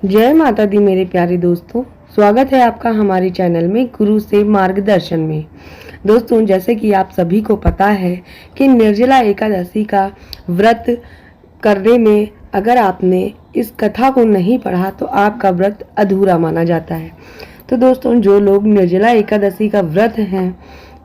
जय माता दी मेरे प्यारे दोस्तों, स्वागत है आपका हमारे चैनल में गुरु से मार्गदर्शन में। दोस्तों, जैसे कि आप सभी को पता है कि निर्जला एकादशी का व्रत करने में अगर आपने इस कथा को नहीं पढ़ा तो आपका व्रत अधूरा माना जाता है। तो दोस्तों, जो लोग निर्जला एकादशी का व्रत हैं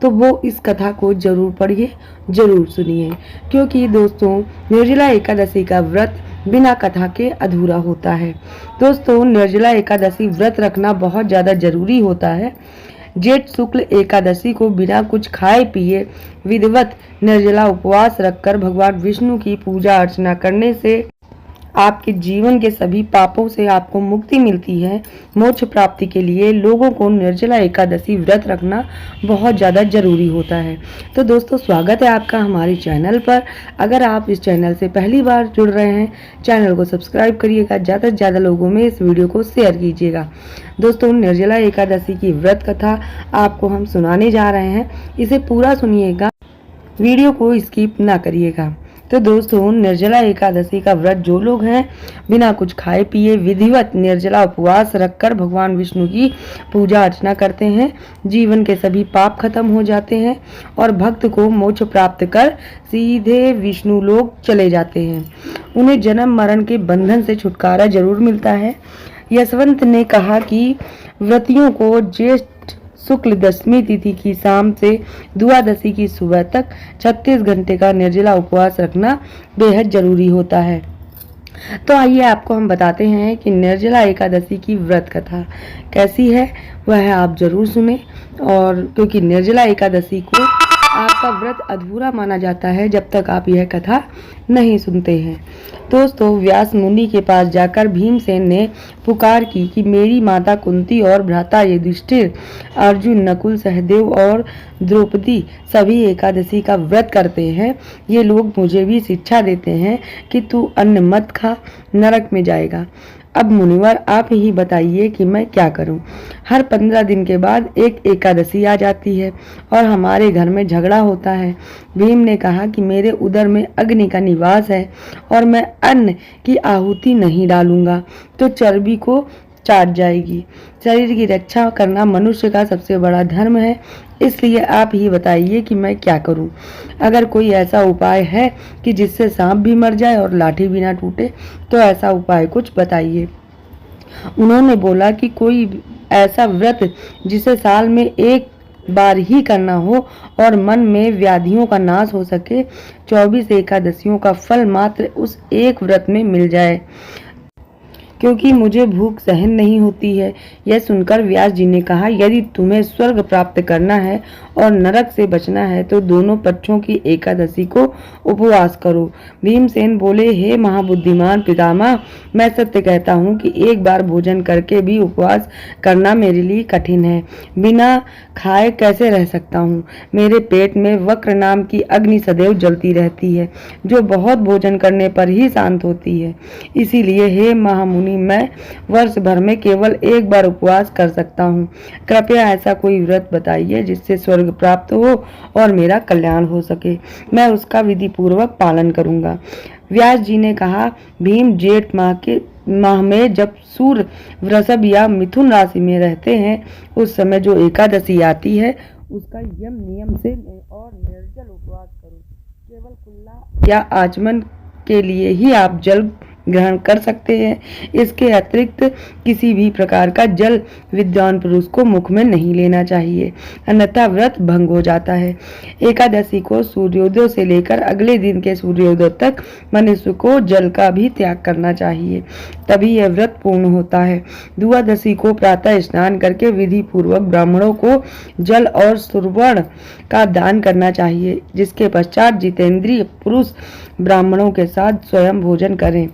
तो वो इस कथा को जरूर पढ़िए, जरूर सुनिए, क्योंकि दोस्तों निर्जला एकादशी का व्रत बिना कथा के अधूरा होता है। दोस्तों, निर्जला एकादशी व्रत रखना बहुत ज़्यादा जरूरी होता है। जेठ शुक्ल एकादशी को बिना कुछ खाए पिए विधिवत निर्जला उपवास रखकर भगवान विष्णु की पूजा अर्चना करने से आपके जीवन के सभी पापों से आपको मुक्ति मिलती है। मोक्ष प्राप्ति के लिए लोगों को निर्जला एकादशी व्रत रखना बहुत ज़्यादा जरूरी होता है। तो दोस्तों, स्वागत है आपका हमारे चैनल पर। अगर आप इस चैनल से पहली बार जुड़ रहे हैं, चैनल को सब्सक्राइब करिएगा, ज़्यादा से ज़्यादा लोगों में इस वीडियो को शेयर कीजिएगा। दोस्तों, निर्जला एकादशी की व्रत कथा आपको हम सुनाने जा रहे हैं, इसे पूरा सुनिएगा, वीडियो को स्किप ना करिएगा। तो दोस्तों, निर्जला एकादशी का व्रत जो लोग हैं बिना कुछ खाए पिए विधिवत निर्जला उपवास रखकर भगवान विष्णु की पूजा अर्चना करते हैं, जीवन के सभी पाप खत्म हो जाते हैं और भक्त को मोक्ष प्राप्त कर सीधे विष्णु लोक चले जाते हैं। उन्हें जन्म मरण के बंधन से छुटकारा जरूर मिलता है। यशवंत ने कहा कि व्रतियों को ज्येष्ठ शुक्ल दशमी तिथि की शाम से द्वादशी की सुबह तक 36 घंटे का निर्जला उपवास रखना बेहद जरूरी होता है। तो आइए आपको हम बताते हैं कि निर्जला एकादशी की व्रत कथा कैसी है, वह आप जरूर सुने। और क्योंकि निर्जला एकादशी को आपका व्रत अधूरा माना जाता है जब तक आप यह कथा नहीं सुनते हैं। दोस्तों, व्यास मुनि के पास जाकर भीमसेन ने पुकार की कि मेरी माता कुंती और भ्राता युधिष्ठिर, अर्जुन, नकुल, सहदेव और द्रौपदी सभी एकादशी का व्रत करते हैं। ये लोग मुझे भी शिक्षा देते हैं कि तू अन्न मत खा, नरक में जाएगा। अब मुनिवर आप ही बताइए कि मैं क्या करूं। हर 15 दिन के बाद एक एकादशी आ जाती है और हमारे घर में झगड़ा होता है। भीम ने कहा कि मेरे उदर में अग्नि का निवास है और मैं अन्न की आहुति नहीं डालूंगा तो चर्बी को चाट जाएगी। शरीर की रक्षा करना मनुष्य का सबसे बड़ा धर्म है, इसलिए आप ही बताइए कि मैं क्या करूं। अगर कोई ऐसा उपाय है कि जिससे सांप भी मर जाए और लाठी भी ना टूटे तो ऐसा उपाय कुछ बताइए। उन्होंने बोला कि कोई ऐसा व्रत जिसे साल में एक बार ही करना हो और मन में व्याधियों का नाश हो सके। 24 एकादशियों का फल मात्र उस एक व्रत में मिल जाए, क्योंकि मुझे भूख सहन नहीं होती है। यह सुनकर व्यास जी ने कहा, यदि तुम्हें स्वर्ग प्राप्त करना है और नरक से बचना है तो दोनों पक्षों की एकादशी को उपवास करो। भीमसेन बोले, हे महाबुद्धिमान पितामह, मैं सत्य कहता हूँ कि एक बार भोजन करके भी उपवास करना मेरे लिए कठिन है। बिना खाए कैसे रह सकता हूँ। मेरे पेट में वक्र नाम की अग्नि सदैव जलती रहती है, जो बहुत भोजन करने पर ही शांत होती है। इसीलिए हे महामुनि, मैं वर्ष भर में केवल एक बार उपवास कर सकता हूँ। कृपया ऐसा कोई व्रत बताइए जिससे स्वर्ग प्राप्त हो और मेरा कल्याण हो सके। मैं उसका विधि पूर्वक पालन करूंगा। व्यास जी ने कहा, भीम, जेठ माह में जब सूर्य वृषभ या मिथुन राशि में रहते हैं उस समय जो एकादशी आती है उसका यम नियम से और निर्जल उपवास करो। केवल कुल्ला या आचमन के लिए ही आप जल ग्रहण कर सकते हैं। इसके अतिरिक्त किसी भी प्रकार का जल विद्वान पुरुष को मुख में नहीं लेना चाहिए, अन्यथा व्रत भंग हो जाता है। एकादशी को सूर्योदय से लेकर अगले दिन के सूर्योदय तक मनुष्य को जल का भी त्याग करना चाहिए, तभी यह व्रत पूर्ण होता है। द्वादशी को प्रातः स्नान करके विधि पूर्वक ब्राह्मणों को जल और सुवर्ण का दान करना चाहिए, जिसके पश्चात जितेंद्रिय पुरुष ब्राह्मणों के साथ स्वयं भोजन करें।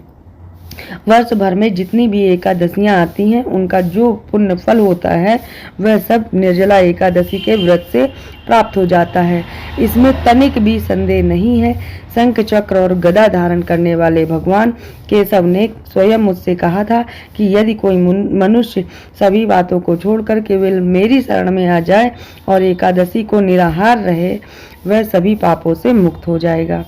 वर्ष भर में जितनी भी एकादशियां आती हैं उनका जो पुण्य फल होता है वह सब निर्जला एकादशी के व्रत से प्राप्त हो जाता है, इसमें तनिक भी संदेह नहीं है। शंख चक्र और गदा धारण करने वाले भगवान केशव ने स्वयं मुझसे कहा था कि यदि कोई मनुष्य सभी बातों को छोड़कर केवल मेरी शरण में आ जाए और एकादशी को निराहार रहे, वह सभी पापों से मुक्त हो जाएगा।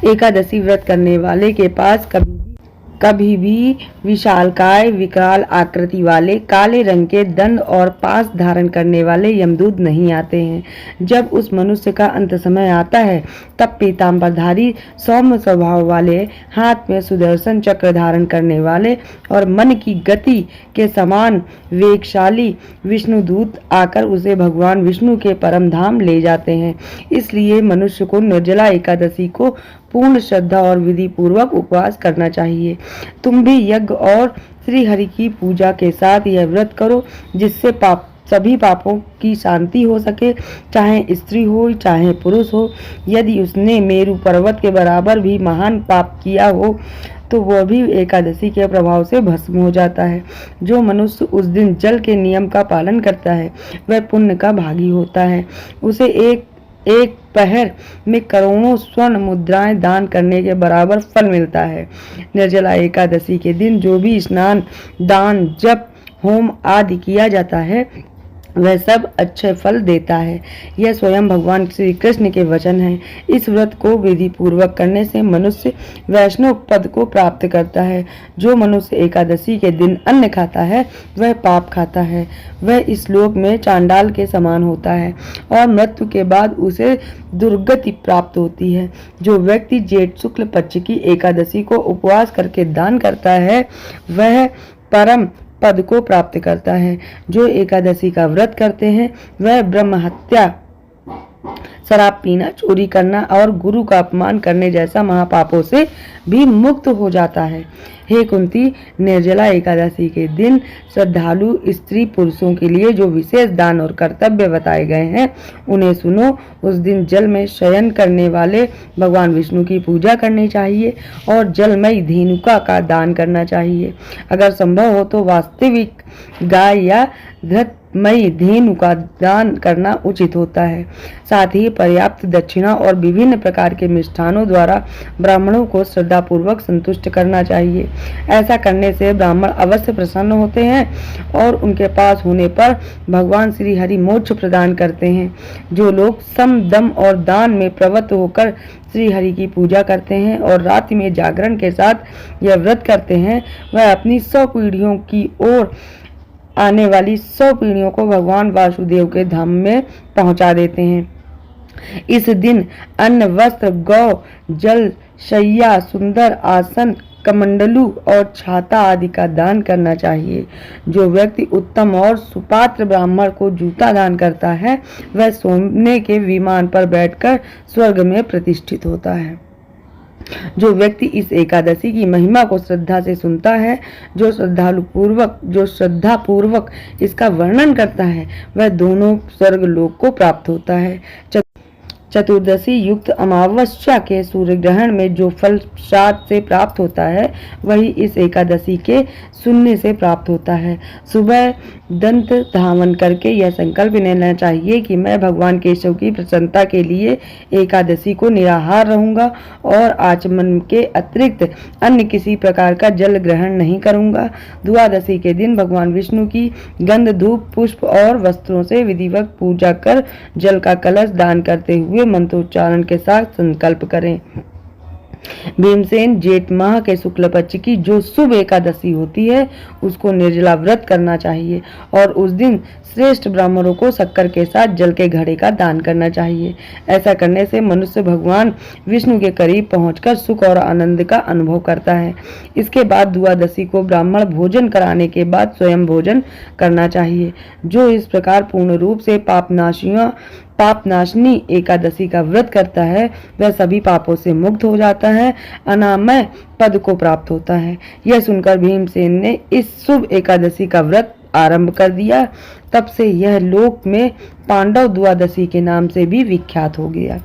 एकादशी व्रत करने वाले के पास कभी भी कभी भी विशालकाय विकराल आकृति वाले काले रंग के दंड और पास धारण करने वाले यमदूत नहीं आते हैं। जब उस मनुष्य का अंत समय आता है तब पीतांबरधारी सौम्य स्वभाव वाले, हाथ में सुदर्शन चक्र धारण करने वाले और मन की गति के समान वेगशाली विष्णुदूत आकर उसे भगवान विष्णु के परम धाम ले जाते हैं। इसलिए मनुष्य को निर्जला एकादशी को पूर्ण श्रद्धा और विधि पूर्वक उपवास करना चाहिए। तुम भी यज्ञ और श्री हरि की पूजा के साथ यह व्रत करो, जिससे सभी पापों की शांति हो सके, चाहे स्त्री हो चाहे पुरुष हो। यदि उसने मेरु पर्वत के बराबर भी महान पाप किया हो तो वह भी एकादशी के प्रभाव से भस्म हो जाता है। जो मनुष्य उस दिन जल के नियम का पालन करता है वह पुण्य का भागी होता है। उसे एक पहर में करोड़ों स्वर्ण मुद्राएं दान करने के बराबर फल मिलता है। निर्जला एकादशी के दिन जो भी स्नान, दान, जप, होम आदि किया जाता है वह सब अच्छे फल देता है। यह स्वयं भगवान श्री कृष्ण के वचन है। इस व्रत को विधि पूर्वक करने से मनुष्य वैष्णव पद को प्राप्त करता है। जो मनुष्य एकादशी के दिन अन्न खाता है वह पाप खाता है। वह इस लोक में चांडाल के समान होता है और मृत्यु के बाद उसे दुर्गति प्राप्त होती है। जो व्यक्ति जेठ शुक्ल पक्ष की एकादशी को उपवास करके दान करता है वह परम पद को प्राप्त करता है। जो एकादशी का व्रत करते हैं वह ब्रह्म हत्या, शराब पीना, चोरी करना और गुरु का अपमान करने जैसा महापापों से भी मुक्त हो जाता है। हे कुंती, निर्जला एकादशी के दिन श्रद्धालु स्त्री पुरुषों के लिए जो विशेष दान और कर्तव्य बताए गए हैं उन्हें सुनो। उस दिन जल में शयन करने वाले भगवान विष्णु की पूजा करनी चाहिए और जलमयी धेनुका का दान करना चाहिए। अगर संभव हो तो वास्तविक गाय या धृतमयी धेनु का दान करना उचित होता है। साथ ही पर्याप्त दक्षिणा और विभिन्न प्रकार के मिष्ठानों द्वारा ब्राह्मणों को श्रद्धापूर्वक संतुष्ट करना चाहिए। ऐसा करने से ब्राह्मण अवश्य प्रसन्न होते हैं और उनके पास होने पर भगवान श्री हरि मोक्ष प्रदान करते हैं। जो लोग सम, दम और दान में प्रवृत्त होकर श्री हरि की पूजा करते हैं और रात्रि में जागरण के साथ यह व्रत करते हैं वह अपनी 100 पीढ़ियों की ओर आने वाली 100 पीढ़ियों को भगवान वासुदेव के धाम में पहुंचा देते हैं। इस दिन अन्न, वस्त्र, गौ, जल, शैया, सुंदर आसन, कमंडलू और छाता आदि का दान करना चाहिए। जो व्यक्ति उत्तम और सुपात्र ब्राह्मण को जूता दान करता है वह सोने के विमान पर बैठकर स्वर्ग में प्रतिष्ठित होता है। जो व्यक्ति इस एकादशी की महिमा को श्रद्धा से सुनता है, जो श्रद्धा पूर्वक इसका वर्णन करता है वह दोनों स्वर्ग लोक को प्राप्त होता है। चतुर्दशी युक्त अमावस्या के सूर्य ग्रहण में जो फल श्राद्ध से प्राप्त होता है वही इस एकादशी के सुनने से प्राप्त होता है। सुबह दंत धावन करके यह संकल्प लेना चाहिए कि मैं भगवान केशव की प्रसन्नता के लिए एकादशी को निराहार रहूंगा और आचमन के अतिरिक्त अन्य किसी प्रकार का जल ग्रहण नहीं करूंगा। द्वादशी के दिन भगवान विष्णु की गंध, धूप, पुष्प और वस्त्रों से विधिवत पूजा कर जल का कलश दान करते हुए मंत्रोच्चारण के साथ संकल्प करें। भीमसेन जेठ माह के शुक्ल पक्ष की जो शुभ एकादशी होती है उसको निर्जला व्रत करना चाहिए और उस दिन श्रेष्ठ ब्राह्मणों को शक्कर के साथ जल के घड़े का दान करना चाहिए। ऐसा करने से मनुष्य भगवान विष्णु के करीब पहुंचकर सुख और आनंद का अनुभव करता है। इसके बाद द्वादशी को ब्राह्मण भोजन कराने के बाद स्वयं भोजन करना चाहिए। जो इस प्रकार पूर्ण रूप से पापनाशनी एकादशी का व्रत करता है वह सभी पापों से मुक्त हो जाता है, अनामय पद को प्राप्त होता है। यह सुनकर भीमसेन ने इस शुभ एकादशी का व्रत आरंभ कर दिया। तब से यह लोक में पांडव द्वादशी के नाम से भी विख्यात हो गया।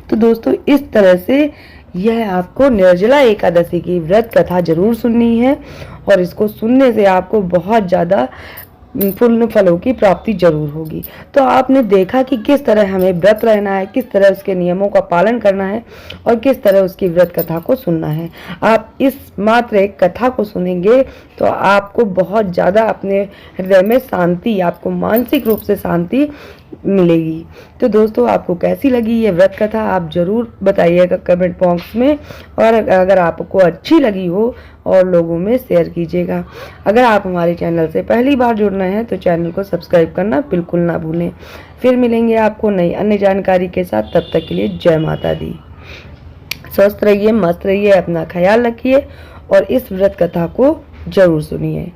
तो दोस्तों, इस तरह से यह आपको निर्जला एकादशी की व्रत कथा जरूर सुननी है और इसको सुनने से आपको बहुत ज़्यादा पूर्ण फलों की प्राप्ति जरूर होगी। तो आपने देखा कि किस तरह हमें व्रत रहना है, किस तरह उसके नियमों का पालन करना है और किस तरह उसकी व्रत कथा को सुनना है। आप इस मात्र एक कथा को सुनेंगे तो आपको बहुत ज़्यादा अपने हृदय में शांति, आपको मानसिक रूप से शांति मिलेगी। तो दोस्तों, आपको कैसी लगी ये व्रत कथा आप ज़रूर बताइएगा कमेंट बॉक्स में, और अगर आपको अच्छी लगी हो और लोगों में शेयर कीजिएगा। अगर आप हमारे चैनल से पहली बार जुड़ रहे हैं तो चैनल को सब्सक्राइब करना बिल्कुल ना भूलें। फिर मिलेंगे आपको नई अन्य जानकारी के साथ, तब तक के लिए जय माता दी। स्वस्थ रहिए, मस्त रहिए, अपना ख्याल रखिए और इस व्रत कथा को जरूर सुनिए।